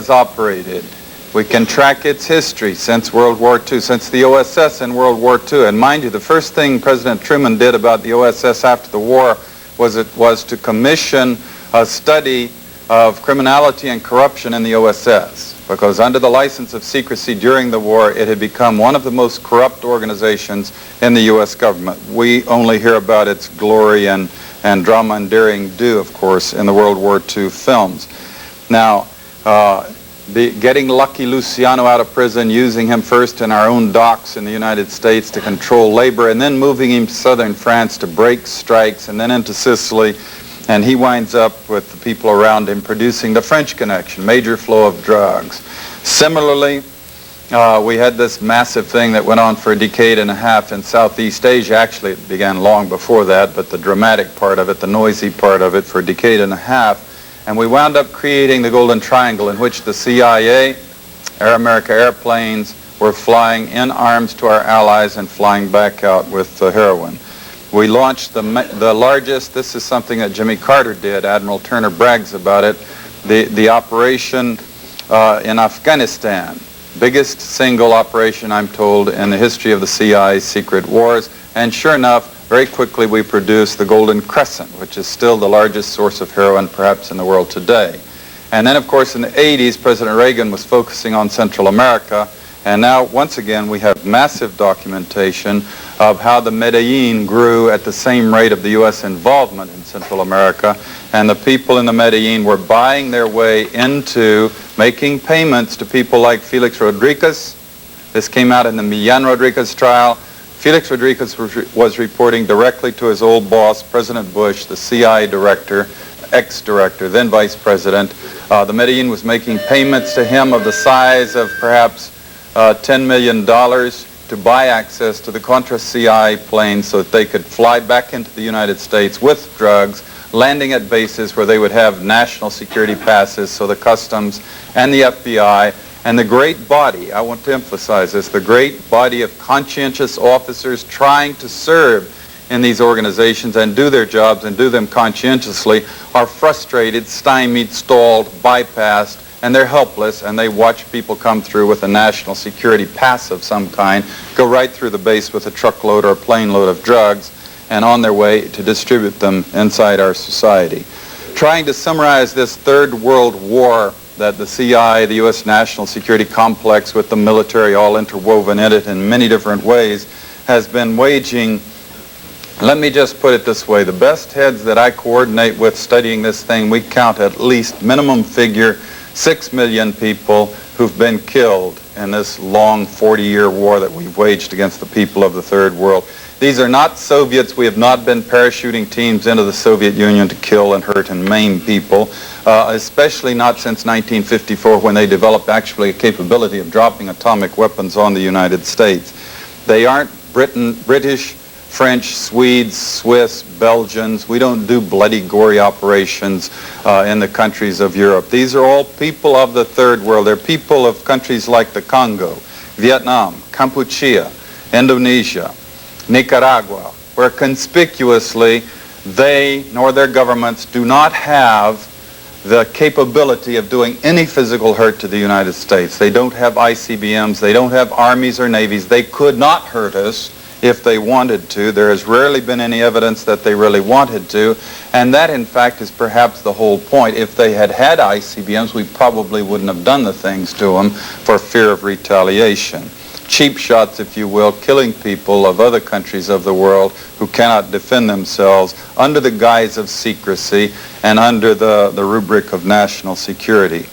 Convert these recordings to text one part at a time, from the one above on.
has operated. We can track its history since World War II, since the OSS in World War II. And mind you, the first thing President Truman did about the OSS after the war was to commission a study of criminality and corruption in the OSS, because under the license of secrecy during the war, it had become one of the most corrupt organizations in the U.S. government. We only hear about its glory and drama and daring do, of course, in the World War II films. Now, getting Lucky Luciano out of prison, using him first in our own docks in the United States to control labor, and then moving him to southern France to break strikes, and then into Sicily, and he winds up with the people around him producing the French Connection, major flow of drugs. Similarly, we had this massive thing that went on for a decade and a half in Southeast Asia. Actually, it began long before that, but the dramatic part of it, the noisy part of it, for a decade and a half. And we wound up creating the Golden Triangle, in which the CIA, Air America airplanes, were flying in arms to our allies and flying back out with the heroin. We launched the largest, this is something that Jimmy Carter did, Admiral Turner brags about it, the operation in Afghanistan. Biggest single operation, I'm told, in the history of the CIA's secret wars. And sure enough, very quickly we produced the Golden Crescent, which is still the largest source of heroin perhaps in the world today. And then, of course, in the 80s, President Reagan was focusing on Central America. And now, once again, we have massive documentation of how the Medellin grew at the same rate of the U.S. involvement in Central America. And the people in the Medellin were buying their way into making payments to people like Felix Rodriguez. This came out in the Millán Rodriguez trial. Felix Rodriguez was reporting directly to his old boss, President Bush, the CIA director, ex-director, then vice president. The Medellin was making payments to him of the size of perhaps $10 million to buy access to the Contra CI planes so that they could fly back into the United States with drugs, landing at bases where they would have national security passes, so the Customs and the FBI and the great body, I want to emphasize this, the great body of conscientious officers trying to serve in these organizations and do their jobs and do them conscientiously are frustrated, stymied, stalled, bypassed, and they're helpless, and they watch people come through with a national security pass of some kind, go right through the base with a truckload or a plane load of drugs, and on their way to distribute them inside our society. Trying to summarize this Third World War that the CIA, the U.S. national security complex with the military all interwoven in it in many different ways, has been waging. Let me just put it this way. The best heads that I coordinate with studying this thing, we count at least minimum figure 6 million people who've been killed in this long 40-year war that we've waged against the people of the Third World. These are not Soviets. We have not been parachuting teams into the Soviet Union to kill and hurt and maim people, especially not since 1954 when they developed actually a capability of dropping atomic weapons on the United States. They aren't British, French, Swedes, Swiss, Belgians. We don't do bloody, gory operations in the countries of Europe. These are all people of the Third World. They're people of countries like the Congo, Vietnam, Kampuchea, Indonesia, Nicaragua, where conspicuously they nor their governments do not have the capability of doing any physical hurt to the United States. They don't have ICBMs. They don't have armies or navies. They could not hurt us if they wanted to. There has rarely been any evidence that they really wanted to, and that in fact is perhaps the whole point. If they had had ICBMs, we probably wouldn't have done the things to them for fear of retaliation. Cheap shots, if you will, killing people of other countries of the world who cannot defend themselves under the guise of secrecy and under the rubric of national security.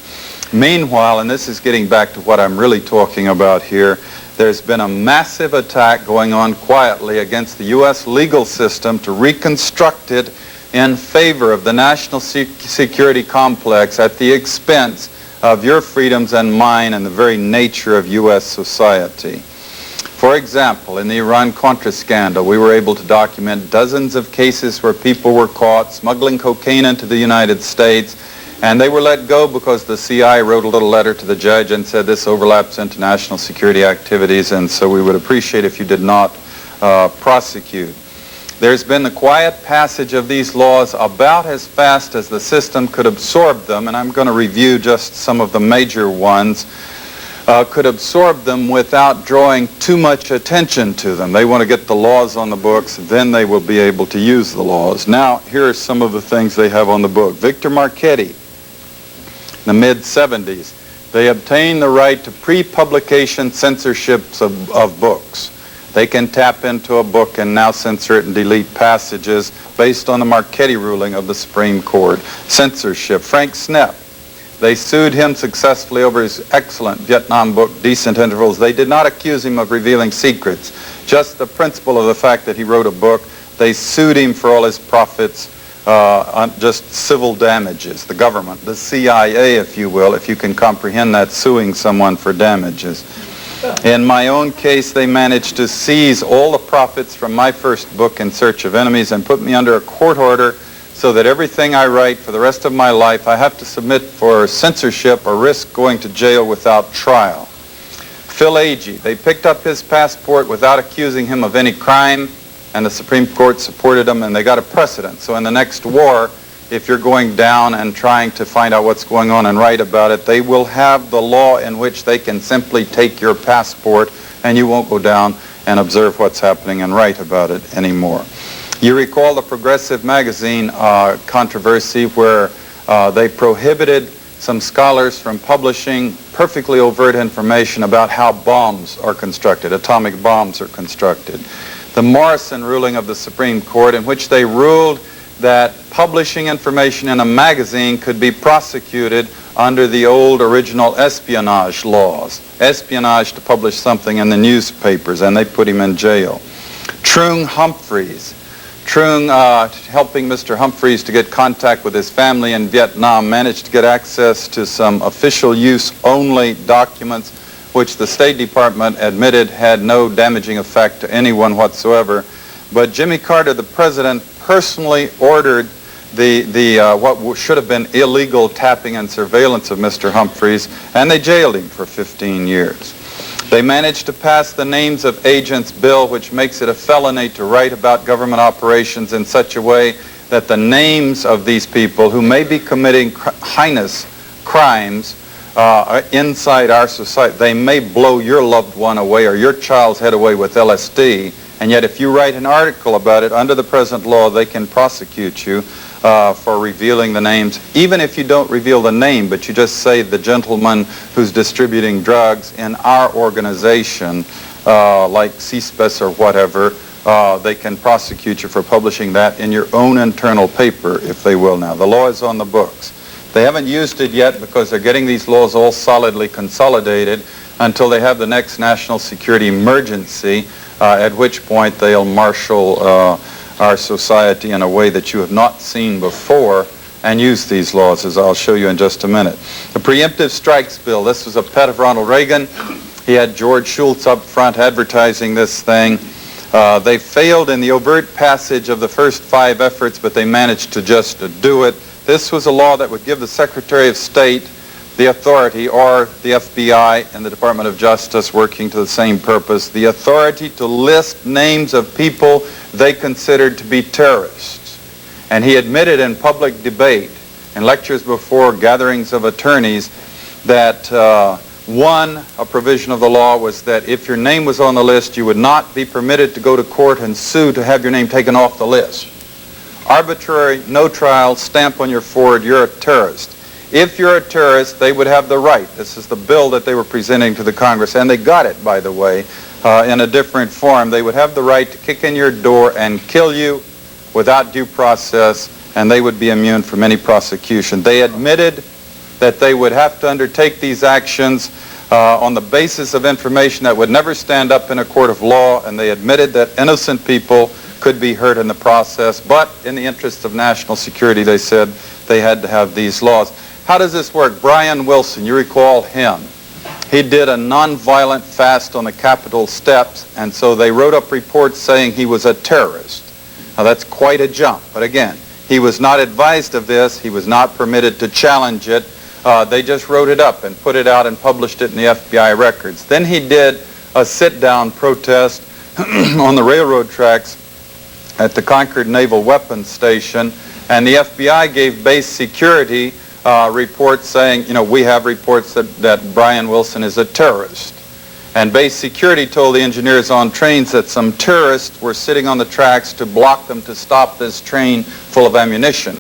Meanwhile, and this is getting back to what I'm really talking about here, there's been a massive attack going on quietly against the U.S. legal system to reconstruct it in favor of the national security complex at the expense of your freedoms and mine and the very nature of U.S. society. For example, in the Iran-Contra scandal, we were able to document dozens of cases where people were caught smuggling cocaine into the United States, and they were let go because the CIA wrote a little letter to the judge and said this overlaps international security activities, and so we would appreciate if you did not prosecute. There's been the quiet passage of these laws about as fast as the system could absorb them, and I'm going to review just some of the major ones, could absorb them without drawing too much attention to them. They want to get the laws on the books, then they will be able to use the laws. Now, here are some of the things they have on the book. Victor Marchetti, in the mid-70s, they obtained the right to pre-publication censorships of books. They can tap into a book and now censor it and delete passages based on the Marchetti ruling of the Supreme Court. Censorship. Frank Snepp, they sued him successfully over his excellent Vietnam book, Decent Intervals. They did not accuse him of revealing secrets, just the principle of the fact that he wrote a book. They sued him for all his profits, on just civil damages. The government, the CIA, if you will, if you can comprehend that, suing someone for damages. In my own case, they managed to seize all the profits from my first book, In Search of Enemies, and put me under a court order so that everything I write for the rest of my life, I have to submit for censorship or risk going to jail without trial. Phil Agee, they picked up his passport without accusing him of any crime, and the Supreme Court supported him, and they got a precedent. So in the next war, if you're going down and trying to find out what's going on and write about it, they will have the law in which they can simply take your passport and you won't go down and observe what's happening and write about it anymore. You recall the Progressive magazine controversy where they prohibited some scholars from publishing perfectly overt information about how bombs are constructed, atomic bombs are constructed. The Morrison ruling of the Supreme Court, in which they ruled that publishing information in a magazine could be prosecuted under the old original espionage laws. Espionage to publish something in the newspapers, and they put him in jail. Trung Humphreys. Trung, helping Mr. Humphreys to get contact with his family in Vietnam, managed to get access to some official use only documents which the State Department admitted had no damaging effect to anyone whatsoever. But Jimmy Carter, the president, personally ordered what should have been illegal tapping and surveillance of Mr. Humphreys, and they jailed him for 15 years. They managed to pass the Names of Agents Bill, which makes it a felony to write about government operations in such a way that the names of these people who may be committing heinous crimes inside our society, they may blow your loved one away or your child's head away with LSD, and yet if you write an article about it under the present law, they can prosecute you for revealing the names, even if you don't reveal the name, but you just say the gentleman who's distributing drugs in our organization, like CSPES or whatever, they can prosecute you for publishing that in your own internal paper, if they will now. The law is on the books. They haven't used it yet because they're getting these laws all solidly consolidated until they have the next national security emergency, at which point they'll marshal our society in a way that you have not seen before and use these laws, as I'll show you in just a minute. The Preemptive Strikes Bill, this was a pet of Ronald Reagan. He had George Shultz up front advertising this thing. They failed in the overt passage of the first 5 efforts, but they managed to just do it. This was a law that would give the Secretary of State the authority, or the FBI and the Department of Justice working to the same purpose, the authority to list names of people they considered to be terrorists. And he admitted in public debate, in lectures before gatherings of attorneys, that a provision of the law was that if your name was on the list, you would not be permitted to go to court and sue to have your name taken off the list. Arbitrary, no trial, stamp on your forehead, you're a terrorist. If you're a terrorist, they would have the right. This is the bill that they were presenting to the Congress, and they got it, by the way, in a different form. They would have the right to kick in your door and kill you without due process, and they would be immune from any prosecution. They admitted that they would have to undertake these actions on the basis of information that would never stand up in a court of law, and they admitted that innocent people could be hurt in the process, but in the interests of national security, they said they had to have these laws. How does this work? Brian Wilson, you recall him. He did a nonviolent fast on the Capitol steps, and so they wrote up reports saying he was a terrorist. Now that's quite a jump, but again, he was not advised of this. He was not permitted to challenge it. They just wrote it up and put it out and published it in the FBI records. Then he did a sit-down protest on the railroad tracks at the Concord Naval Weapons Station, and the FBI gave base security reports saying, you know, we have reports that Brian Wilson is a terrorist. And base security told the engineers on trains that some terrorists were sitting on the tracks to block them to stop this train full of ammunition.